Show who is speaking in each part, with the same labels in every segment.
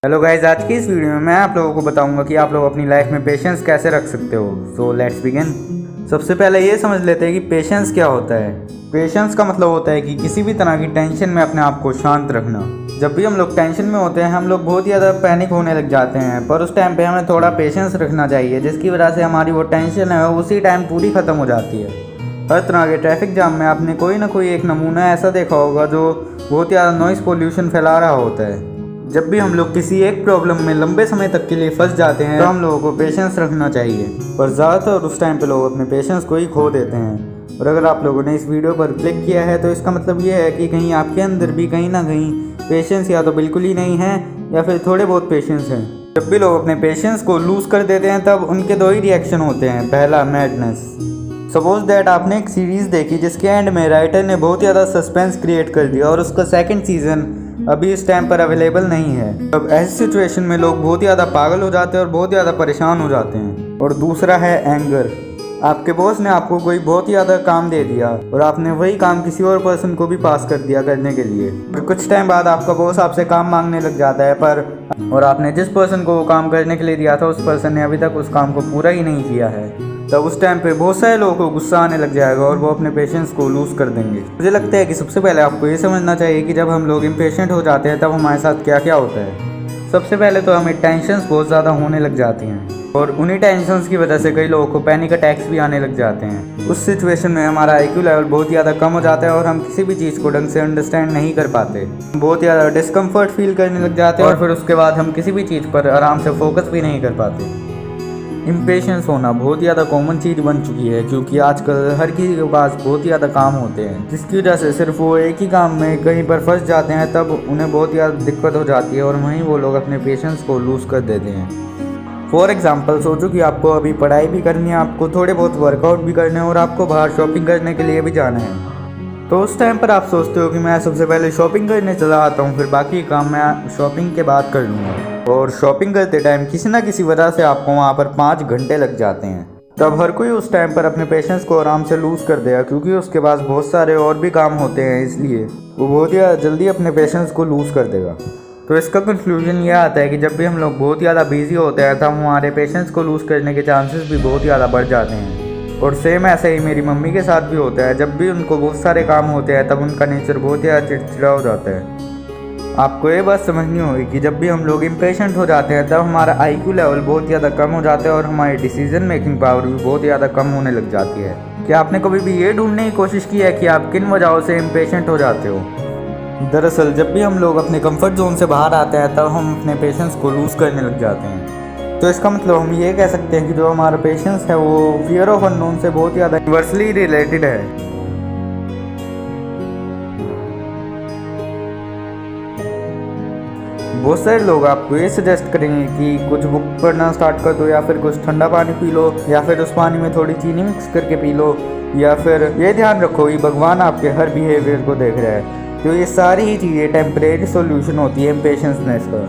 Speaker 1: Hello guys, आज की इस वीडियो में मैं आप लोगों को बताऊंगा कि आप लोग अपनी लाइफ में पेशेंस कैसे रख सकते हो। So let's begin. सबसे पहले ये समझ लेते हैं कि पेशेंस क्या होता है। पेशेंस का मतलब होता है कि किसी भी तरह की टेंशन में अपने आप को शांत रखना। जब भी हम लोग टेंशन में होते हैं हम लोग बहुत ही ज़्यादा पैनिक होने लग जाते हैं, पर उस टाइम पे हमें थोड़ा पेशेंस रखना चाहिए, जिसकी वजह से हमारी वो टेंशन है उसी टाइम पूरी ख़त्म हो जाती है। हर तरह के ट्रैफिक जाम में आपने कोई ना कोई एक नमूना ऐसा देखा होगा जो बहुत ज़्यादा नॉइज़ पोल्यूशन फैला रहा होता है। जब भी हम लोग किसी एक प्रॉब्लम में लंबे समय तक के लिए फंस जाते हैं तो हम लोगों को पेशेंस रखना चाहिए, पर ज़्यादातर उस टाइम पे लोग अपने पेशेंस को ही खो देते हैं। और अगर आप लोगों ने इस वीडियो पर क्लिक किया है तो इसका मतलब ये है कि कहीं आपके अंदर भी कहीं ना कहीं पेशेंस या तो बिल्कुल ही नहीं है या फिर थोड़े बहुत पेशेंस हैं। जब भी लोग अपने पेशेंस को लूज़ कर देते हैं तब उनके दो ही रिएक्शन होते हैं। पहला, मैडनेस। सपोज दैट आपने एक सीरीज़ देखी जिसके एंड में राइटर ने बहुत ज़्यादा सस्पेंस क्रिएट कर दिया और उसका सेकंड सीज़न अभी इस टाइम पर अवेलेबल नहीं है। अब ऐसी सिचुएशन में लोग बहुत ज़्यादा पागल हो जाते हैं और बहुत ज़्यादा परेशान हो जाते हैं। और दूसरा है एंगर। आपके बॉस ने आपको कोई बहुत ही ज़्यादा काम दे दिया और आपने वही काम किसी और पर्सन को भी पास कर दिया करने के लिए, और कुछ टाइम बाद आपका बॉस आपसे काम मांगने लग जाता है और आपने जिस पर्सन को वो काम करने के लिए दिया था उस पर्सन ने अभी तक उस काम को पूरा ही नहीं किया है। तब उस टाइम पे बहुत सारे लोगों को गुस्सा आने लग जाएगा और वो अपने पेशेंस को लूज़ कर देंगे। मुझे लगता है कि सबसे पहले आपको ये समझना चाहिए कि जब हम लोग इम्पेशेंट हो जाते हैं तब हमारे साथ क्या क्या होता है। सबसे पहले तो हमें टेंशन्स बहुत ज़्यादा होने लग जाती हैं और उन्हीं टेंशन्स की वजह से कई लोगों को पैनिक अटैक्स भी आने लग जाते हैं। उस सिचुएशन में हमारा IQ लेवल बहुत ज़्यादा कम हो जाता है और हम किसी भी चीज़ को ढंग से अंडरस्टैंड नहीं कर पाते। बहुत ज़्यादा डिस्कम्फर्ट फील करने लग जाते हैं और फिर उसके बाद हम किसी भी चीज़ पर आराम से फोकस भी नहीं कर पाते। इम्पेशेंस होना बहुत ज़्यादा कॉमन चीज़ बन चुकी है क्योंकि आजकल हर किसी के पास बहुत ज़्यादा काम होते हैं, जिसकी वजह से सिर्फ वो एक ही काम में कहीं पर फंस जाते हैं तब उन्हें बहुत ज़्यादा दिक्कत हो जाती है और वहीं वो लोग अपने पेशेंस को लूज़ कर देते हैं। फॉर एग्जांपल, सोचो कि आपको अभी पढ़ाई भी करनी है, आपको थोड़े बहुत वर्कआउट भी करने हैं और आपको बाहर शॉपिंग करने के लिए भी जाना है। तो उस टाइम पर आप सोचते हो कि मैं सबसे पहले शॉपिंग करने चला आता हूँ, फिर बाकी काम मैं शॉपिंग के बाद कर लूँगा। और शॉपिंग करते टाइम किसी ना किसी वजह से आपको वहाँ पर 5 घंटे लग जाते हैं। तब हर कोई उस टाइम पर अपने पेशेंस को आराम से लूज़ कर देगा क्योंकि उसके पास बहुत सारे और भी काम होते हैं, इसलिए वो बहुत ही जल्दी अपने पेशेंस को लूज़ कर देगा। तो इसका कंक्लूजन यह आता है कि जब भी हम लोग बहुत ज़्यादा बिजी होते हैं तब हमारे पेशेंस को लूज़ करने के चांसेस भी बहुत ज़्यादा बढ़ जाते हैं। और सेम ऐसे ही मेरी मम्मी के साथ भी होता है। जब भी उनको बहुत सारे काम होते हैं तब उनका नेचर बहुत ज़्यादा चिड़चिड़ा हो जाता है। आपको ये बात समझनी होगी कि जब भी हम लोग इम्पेशेंट हो जाते हैं तब हमारा IQ लेवल बहुत ज़्यादा कम हो जाता है और हमारी डिसीजन मेकिंग पावर भी बहुत ज़्यादा कम होने लग जाती है। क्या आपने कभी भी ये ढूंढने की कोशिश की है कि आप किन वजहों से इम्पेशेंट हो जाते हो? दरअसल जब भी हम लोग अपने कंफर्ट जोन से बाहर आते हैं तब हम अपने पेशेंस को लूज़ करने लग जाते हैं। तो इसका मतलब हम ये कह सकते हैं कि जो हमारा पेशेंस है वो फियर ऑफ अननोन से बहुत ज़्यादा इन्वर्सली रिलेटेड है। बहुत सारे लोग आपको ये सजेस्ट करेंगे कि कुछ बुक पढ़ना स्टार्ट कर दो, या फिर कुछ ठंडा पानी पी लो, या फिर उस पानी में थोड़ी चीनी मिक्स करके पी लो, या फिर ये ध्यान रखो कि भगवान आपके हर बिहेवियर को देख रहा है। तो ये सारी ही चीज़ें टेम्परेरी सॉल्यूशन होती है इम्पेशेंसनेस का।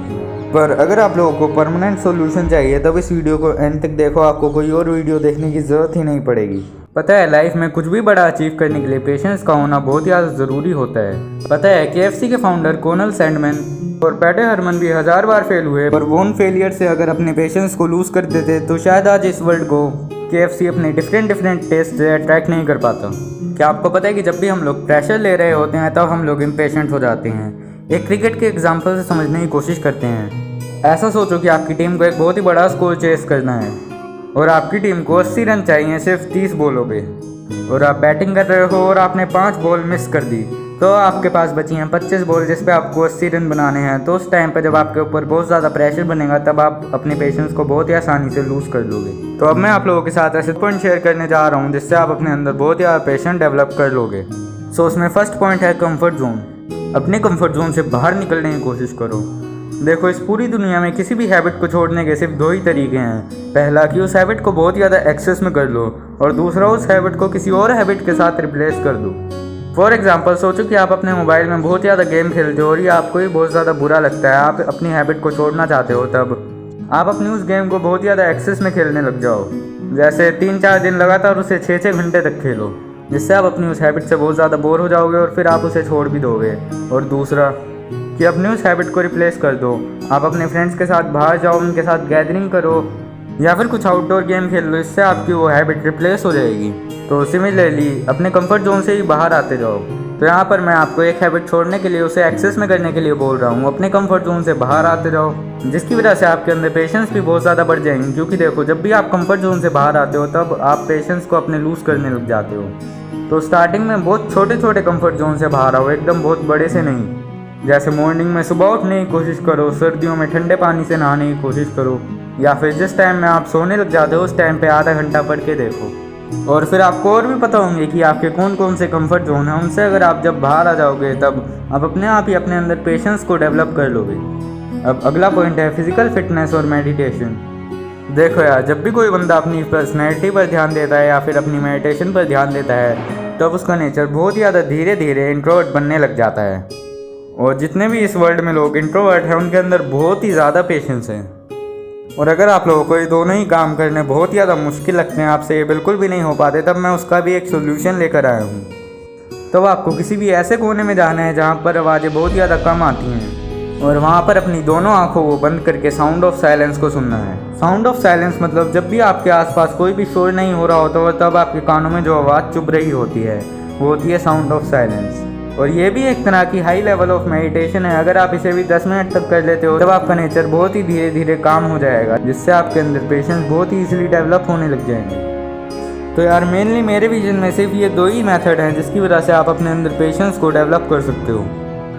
Speaker 1: पर अगर आप लोगों को परमानेंट सॉल्यूशन चाहिए तब इस वीडियो को एंड तक देखो, आपको कोई और वीडियो देखने की ज़रूरत ही नहीं पड़ेगी। पता है, लाइफ में कुछ भी बड़ा अचीव करने के लिए पेशेंस का होना बहुत ज़्यादा ज़रूरी होता है। पता है, KFC के फाउंडर कोनल सैंडमैन और पैटे हरमन भी 1000 बार फेल हुए, पर वो उन फेलियर से अगर अपने पेशेंस को लूज़ कर देते तो शायद आज इस वर्ल्ड को KFC अपने डिफरेंट टेस्ट से अट्रैक्ट नहीं कर पाता। क्या आपको पता है कि जब भी हम लोग प्रेशर ले रहे होते हैं तब हम लोग इम्पेशेंट हो जाते हैं? एक क्रिकेट के एग्जाम्पल से समझने की कोशिश करते हैं। ऐसा सोचो कि आपकी टीम को एक बहुत ही बड़ा स्कोर चेस करना है और आपकी टीम को 80 रन चाहिए सिर्फ 30 बॉलों पे, और आप बैटिंग कर रहे हो और आपने 5 बॉल मिस कर दी, तो आपके पास बची हैं 25 बॉल जिस पे आपको 80 रन बनाने हैं। तो उस टाइम पे जब आपके ऊपर बहुत ज़्यादा प्रेशर बनेगा तब आप अपने पेशेंस को बहुत ही आसानी से लूज़ कर लोगे। तो अब मैं आप लोगों के साथ ऐसे पॉइंट शेयर करने जा रहा हूँ जिससे आप अपने अंदर बहुत ही ज़्यादा पेशेंस डेवलप कर लोगे। सो उसमें फर्स्ट पॉइंट है कंफर्ट जोन। अपने कंफर्ट जोन से बाहर निकलने की कोशिश करो। देखो, इस पूरी दुनिया में किसी भी हैबिट को छोड़ने के सिर्फ 2 ही तरीके हैं। पहला कि उस हैबिट को बहुत ज़्यादा एक्सेस में कर लो, और दूसरा उस हैबिट को किसी और हैबिट के साथ रिप्लेस कर दो। फॉर एग्जांपल, सोचो कि आप अपने मोबाइल में बहुत ज़्यादा गेम खेलते हो और ये आपको ही बहुत ज़्यादा बुरा लगता है, आप अपनी हैबिट को छोड़ना चाहते हो। तब आप अपनी उस गेम को बहुत ज़्यादा एक्सेस में खेलने लग जाओ, जैसे 3-4 दिन लगातार उसे 6-6 घंटे तक खेलो, जिससे आप अपनी उस हैबिट से बहुत ज़्यादा बोर हो जाओगे और फिर आप उसे छोड़ भी दोगे। और दूसरा कि अपनी उस हैबिट को रिप्लेस कर दो। आप अपने फ्रेंड्स के साथ बाहर जाओ, उनके साथ गैदरिंग करो या फिर कुछ आउटडोर गेम खेल लो, इससे आपकी वो हैबिट रिप्लेस हो जाएगी। तो सिमिलरली अपने कंफर्ट जोन से ही बाहर आते जाओ। तो यहाँ पर मैं आपको एक हैबिट छोड़ने के लिए, उसे एक्सेस में करने के लिए बोल रहा हूँ। अपने कंफर्ट जोन से बाहर आते जाओ, जिसकी वजह से आपके अंदर पेशेंस भी बहुत ज़्यादा बढ़ जाएंगी। क्योंकि देखो, जब भी आप कंफर्ट जोन से बाहर आते हो तब आप पेशेंस को अपने लूज़ करने लग जाते हो। तो स्टार्टिंग में बहुत छोटे छोटे कंफर्ट जोन से बाहर आओ, एकदम बहुत बड़े से नहीं। जैसे मॉर्निंग में सुबह उठने की कोशिश करो, सर्दियों में ठंडे पानी से नहाने की कोशिश करो, या फिर जिस टाइम में आप सोने लग जाते हो उस टाइम पे आधा घंटा पढ़ के देखो। और फिर आपको और भी पता होंगे कि आपके कौन कौन से कंफर्ट जोन हैं। उनसे अगर आप जब बाहर आ जाओगे तब आप अपने आप ही अपने अंदर पेशेंस को डेवलप कर लोगे। अब अगला पॉइंट है फिजिकल फिटनेस और मेडिटेशन। देखो यार, जब भी कोई बंदा अपनी पर्सनैलिटी पर ध्यान देता है या फिर अपनी मेडिटेशन पर ध्यान देता है तब उसका नेचर बहुत ही ज़्यादा धीरे धीरे इंट्रोवर्ट बनने लग जाता है। और जितने भी इस वर्ल्ड में लोग इंट्रोवर्ट हैं उनके अंदर बहुत ही ज़्यादा पेशेंस है। और अगर आप लोगों को ये दोनों ही काम करने बहुत ही ज़्यादा मुश्किल लगते हैं, आपसे ये बिल्कुल भी नहीं हो पाते, तब मैं उसका भी एक सोल्यूशन लेकर आया हूँ। तब आपको किसी भी ऐसे कोने में जाना है जहाँ पर आवाज़ें बहुत ही ज़्यादा कम आती हैं और वहाँ पर अपनी दोनों आंखों को बंद करके साउंड ऑफ साइलेंस को सुनना है। साउंड ऑफ साइलेंस मतलब जब भी आपके आसपास कोई भी शोर नहीं हो रहा होता और तब आपके कानों में जो आवाज़ चुभ रही होती है वो होती है साउंड ऑफ साइलेंस। और ये भी एक तरह की हाई लेवल ऑफ मेडिटेशन है। अगर आप इसे भी 10 मिनट तक कर लेते हो तब आपका नेचर बहुत ही धीरे धीरे काम हो जाएगा, जिससे आपके अंदर पेशेंस बहुत ही इजीली डेवलप होने लग जाएंगे। तो यार मेनली मेरे विजन में सिर्फ ये दो ही मेथड हैं जिसकी वजह से आप अपने अंदर पेशेंस को डेवलप कर सकते हो,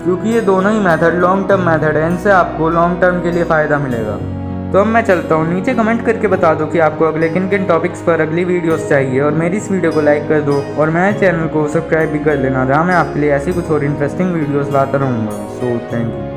Speaker 1: क्योंकि ये दोनों ही मेथड लॉन्ग टर्म मेथड है। इनसे आपको लॉन्ग टर्म के लिए फ़ायदा मिलेगा। तो अब मैं चलता हूँ, नीचे कमेंट करके बता दो कि आपको अगले किन किन टॉपिक्स पर अगली वीडियोस चाहिए और मेरी इस वीडियो को लाइक कर दो और मेरे चैनल को सब्सक्राइब भी कर लेना, जहाँ मैं आपके लिए ऐसी कुछ और इंटरेस्टिंग वीडियोस लाता रहूँगा। So thank you.